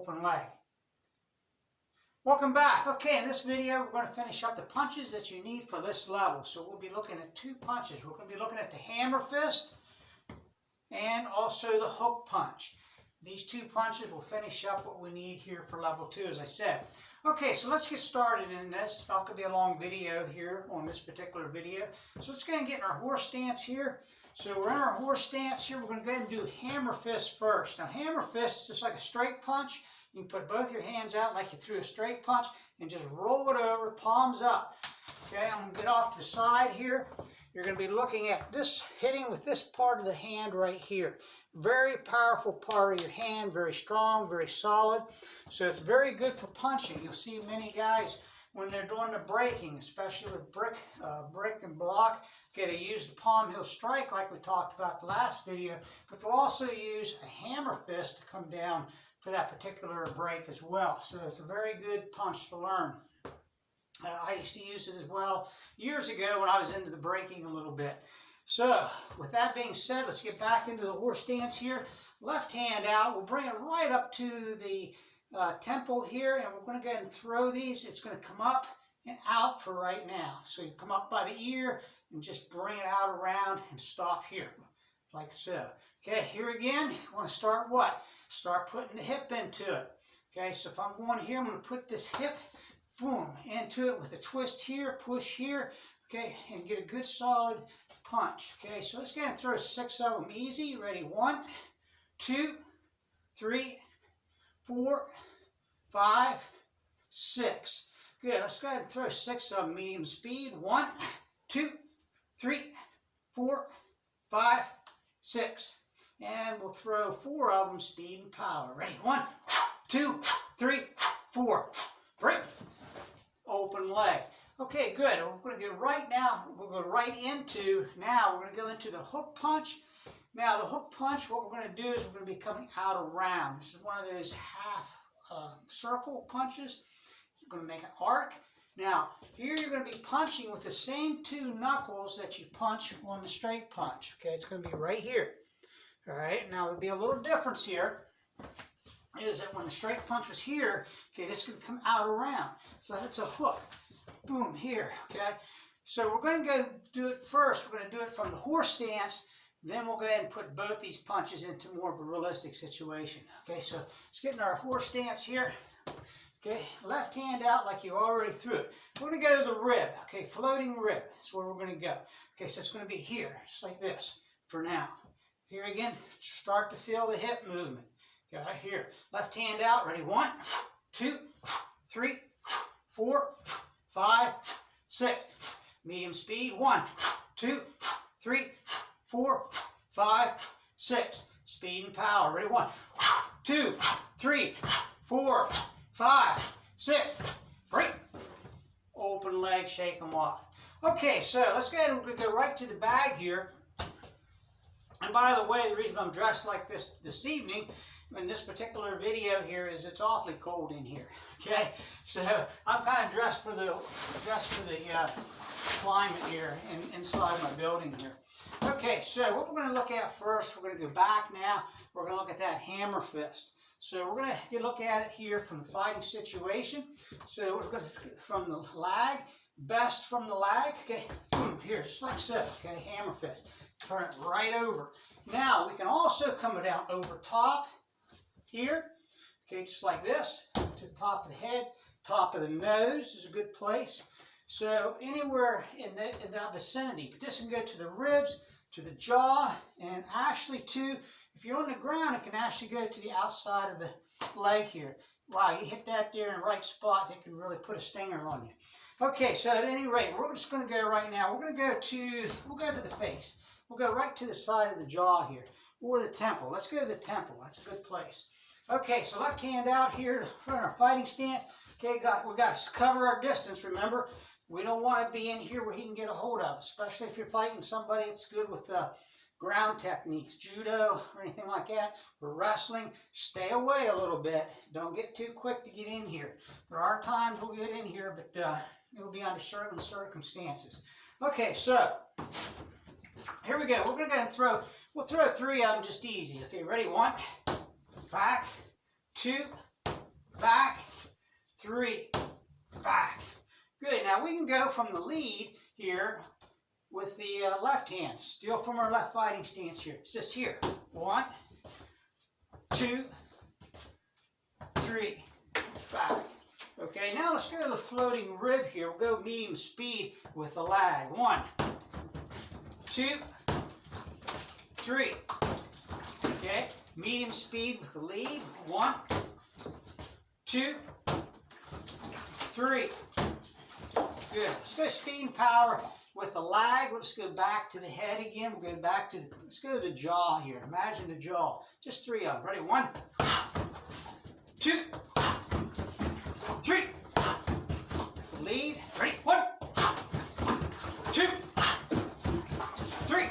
open leg. Welcome back. Okay, in this video we're going to finish up the punches that you need for this level. So we'll be looking at two punches. We're going to be looking at the hammer fist and also the hook punch. These two punches will finish up what we need here for level 2, as I said. Okay, so let's get started in this. It's not going to be a long video here on this particular video. So let's go ahead and get in our horse stance here. So we're in our horse stance here. We're going to go ahead and do hammer fist first. Now hammer fist is just like a straight punch. You can put both your hands out like you threw a straight punch and just roll it over, palms up. Okay, I'm going to get off to the side here. You're going to be looking at this, hitting with this part of the hand right here. Very powerful part of your hand, very strong, very solid. So it's very good for punching. You'll see many guys when they're doing the breaking, especially with brick and block, okay, they use the palm heel strike like we talked about the last video, but they'll also use a hammer fist to come down for that particular break as well. So it's a very good punch to learn. I used to use it as well years ago when I was into the breaking a little bit. So with that being said, let's get back into the horse stance here. Left hand out, we'll bring it right up to the temple here, and we're going to go ahead and throw these. It's going to come up and out for right now. So you come up by the ear and just bring it out around and stop here, like so. Okay, here again, you want to start what? Start putting the hip into it. Okay, so if I'm going here, I'm going to put this hip, boom, into it with a twist here, push here, okay, and get a good solid punch. Okay, so let's go ahead and throw 6 of them easy. Ready? 1, 2, 3, 4, 5, 6. Good. Let's go ahead and throw 6 of them medium speed. 1, 2, 3, 4, 5, 6. And we'll throw 4 of them speed and power. Ready? 1, 2, 3, 4. Break. Open leg. Okay, good. We're going to get right now, we'll go right into, now we're going to go into the hook punch. Now the hook punch, what we're going to do is we're going to be coming out around. This is one of those half circle punches. It's going to make an arc. Now, here you're going to be punching with the same 2 knuckles that you punch on the straight punch. Okay, it's going to be right here. All right, now there'll be a little difference here, is that when the straight punch was here, okay, this can come out around. So that's a hook. Boom, here, okay? So we're going to go do it first. We're going to do it from the horse stance. Then we'll go ahead and put both these punches into more of a realistic situation. Okay, so let's get in our horse stance here. Okay, left hand out like you already threw it. We're going to go to the rib. Okay, floating rib. That's where we're going to go. Okay, so it's going to be here, just like this for now. Here again, start to feel the hip movement. Okay, right here. Left hand out. Ready? 1, 2, 3, 4, 5, 6. Medium speed. 1, 2, 3, 4, 5, 6. Speed and power. Ready? 1, 2, 3, 4, 5, 6. Break. Open leg. Shake them off. Okay, so let's go ahead and go right to the bag here. And by the way, the reason I'm dressed like this evening in this particular video here is it's awfully cold in here. Okay, so I'm kind of dressed for the climate here inside my building here. Okay, so what we're going to look at first, we're going to go back now. We're going to look at that hammer fist. So we're going to look at it here from the fighting situation. So we're going to from the lag, best from the lag. Okay, boom, here, just like so. Okay, hammer fist. Turn it right over. Now we can also come down over top here. Okay, just like this to the top of the head, top of the nose is a good place. So anywhere in that vicinity, but this can go to the ribs, to the jaw, and actually to, if you're on the ground, it can actually go to the outside of the leg here. Wow, you hit that there in the right spot, it can really put a stinger on you. Okay, so at any rate, we're just going to go right now. We're going to go to, we'll go to the face. We'll go right to the side of the jaw here, or the temple. Let's go to the temple. That's a good place. Okay, so left hand out here for our fighting stance. Okay, we got to cover our distance, remember. We don't want to be in here where he can get a hold of, especially if you're fighting somebody that's good with ground techniques, judo or anything like that, or wrestling. Stay away a little bit. Don't get too quick to get in here. There are times we'll get in here, but it will be under certain circumstances. Okay, so here we go. We're going to go ahead and we'll throw 3 of them just easy. Okay, ready? 1, back, 2, back, 3, back. Good. Now we can go from the lead here with the left hand. Still from our left fighting stance here. It's just here. 1, 2, 3, back. Okay, now let's go to the floating rib here. We'll go medium speed with the lag. 1, 2, 3. Okay, medium speed with the lead. 1, 2, 3. Good. Let's go speed and power with the lag. We'll just go back to the head again. We'll go back to let's go to the jaw here. Imagine the jaw. Just 3 of them. Ready? 1, 2, 3. The lead. Ready? 1, 2, 3.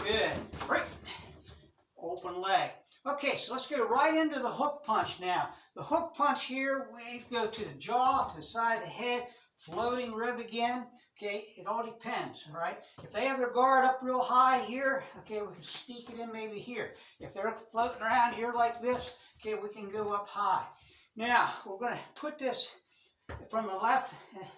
Good. Right. Open leg. Okay, so let's go right into the hook punch now. The hook punch here, we go to the jaw, to the side of the head, floating rib again. Okay, it all depends, all right? If they have their guard up real high here, okay, we can sneak it in maybe here. If they're floating around here like this, okay, we can go up high. Now, we're going to put this from the left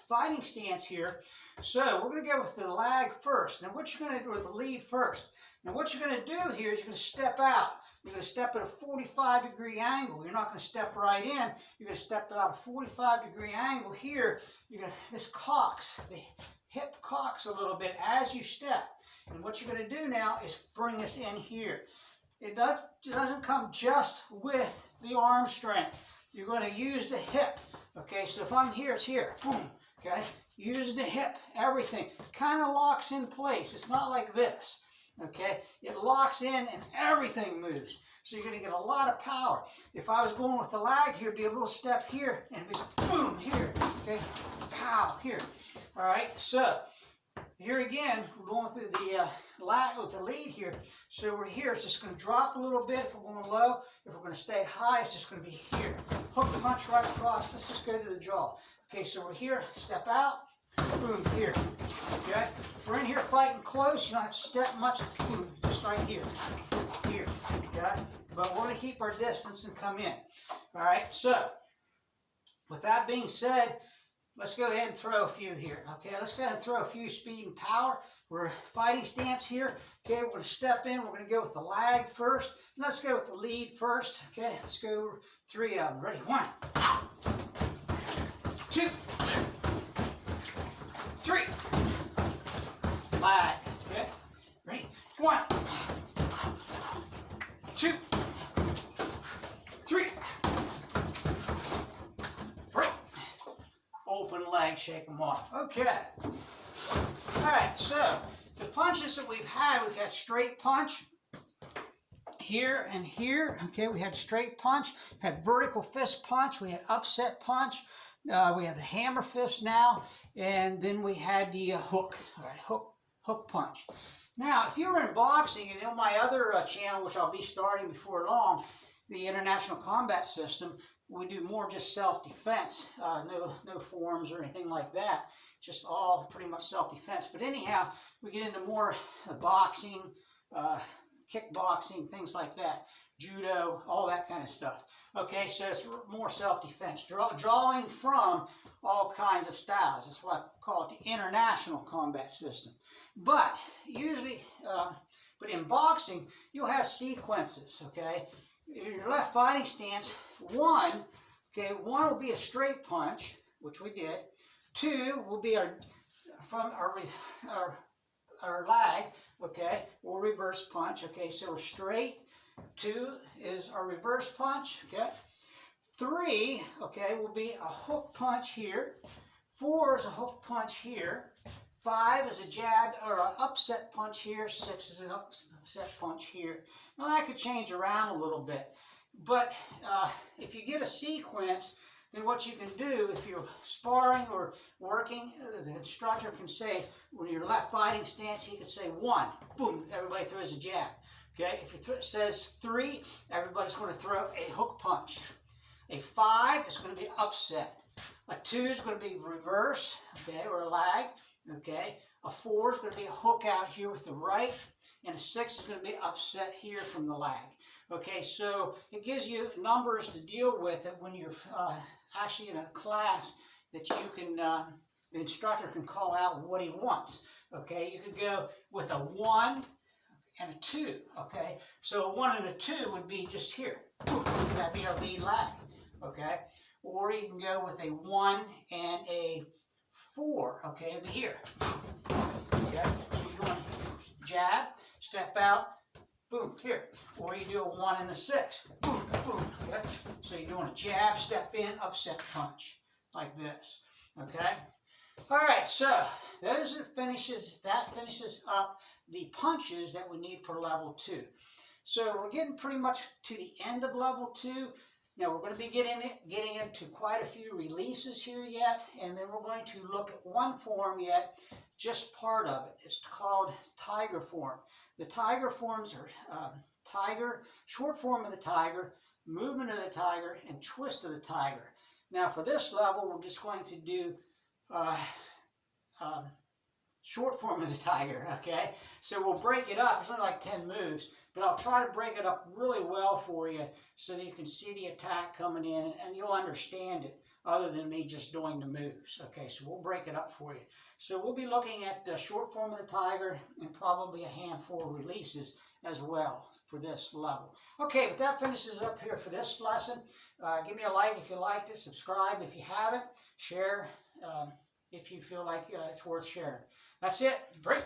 fighting stance here. So we're going to go with the lag first. Now what you're going to do with the lead first. Now what you're going to do here is you're going to step out. You're going to step at a 45-degree angle. You're not going to step right in. You're going to step out a 45-degree angle here. You're going to, this cocks, the hip cocks a little bit as you step. And what you're going to do now is bring this in here. It doesn't come just with the arm strength. You're going to use the hip. Okay, so if I'm here, it's here. Boom. Okay, using the hip, everything kind of locks in place. It's not like this. Okay, it locks in and everything moves. So you're going to get a lot of power. If I was going with the lag here, it'd be a little step here and it'd be boom here. Okay, pow here. All right, so here again, we're going through the lag with the lead here. So we're here. It's just going to drop a little bit if we're going low. If we're going to stay high, it's just going to be here. Hook punch right across. Let's just go to the jaw. Okay, so we're here. Step out. Boom, here. Okay? If we're in here fighting close, you don't have to step much. Boom, just right here. Here. Okay? But we're going to keep our distance and come in. All right, so with that being said, let's go ahead and throw a few here. Okay, let's go ahead and throw a few speed and power. We're fighting stance here. Okay, we're going to step in. We're going to go with the lag first. Let's go with the lead first. Okay, let's go 3 of them. Ready? 1, 2, 3. Lag. Okay, ready? 1, 2, 3. Open leg, shake them off. Okay. All right, so the punches that we've had straight punch here and here. Okay, we had straight punch, had vertical fist punch, we had upset punch, we have the hammer fist now, and then we had the hook, all right, hook punch. Now, if you were in boxing, and on my other channel, which I'll be starting before long, the International Combat System, we do more just self-defense, no forms or anything like that, just all pretty much self-defense. But anyhow, we get into more boxing, kickboxing, things like that, judo, all that kind of stuff. Okay, so it's more self-defense, drawing from all kinds of styles. That's why I call it the International Combat System. But usually, but in boxing, you'll have sequences, okay? In your left fighting stance, one will be a straight punch, which we did. 2 will be our lag, okay? We'll reverse punch, okay? So we're straight. 2 is our reverse punch, okay? 3, okay, will be a hook punch here. 4 is a hook punch here. 5 is a jab or an upset punch here. 6 is an upset punch here. Now that could change around a little bit. But if you get a sequence, then what you can do, if you're sparring or working, the instructor can say, when you're left fighting stance, he could say 1, boom, everybody throws a jab. Okay, if it says 3, everybody's going to throw a hook punch. A 5 is going to be upset. A 2 is going to be reverse, okay, or a lag. Okay, A 4 is going to be a hook out here with the right, and a 6 is going to be upset here from the lag. Okay, so it gives you numbers to deal with it when you're actually in a class that you can, the instructor can call out what he wants. Okay, you could go with a 1 and a 2. Okay, so a 1 and a 2 would be just here. That'd be our lead lag. Okay, or you can go with a 1 and a 4. Okay, it'd be here. Okay, so you're doing jab, step out, boom, here. Or you do a 1 and a 6. Boom, boom. Okay, so you're doing a jab, step in, upset punch, like this. Okay. All right, so that finishes up the punches that we need for level 2. So we're getting pretty much to the end of level 2. Now we're going to be getting into quite a few releases here yet, and then we're going to look at one form yet, just part of it. It's called tiger form. The tiger forms are tiger, short form of the tiger, movement of the tiger, and twist of the tiger. Now for this level, we're just going to do short form of the tiger, okay? So we'll break it up. It's only like 10 moves, but I'll try to break it up really well for you so that you can see the attack coming in and you'll understand it other than me just doing the moves. Okay, so we'll break it up for you. So we'll be looking at the short form of the tiger and probably a handful of releases as well for this level. Okay, but that finishes up here for this lesson. Give me a like if you liked it, subscribe if you haven't, share if you feel like it's worth sharing. That's it. Break.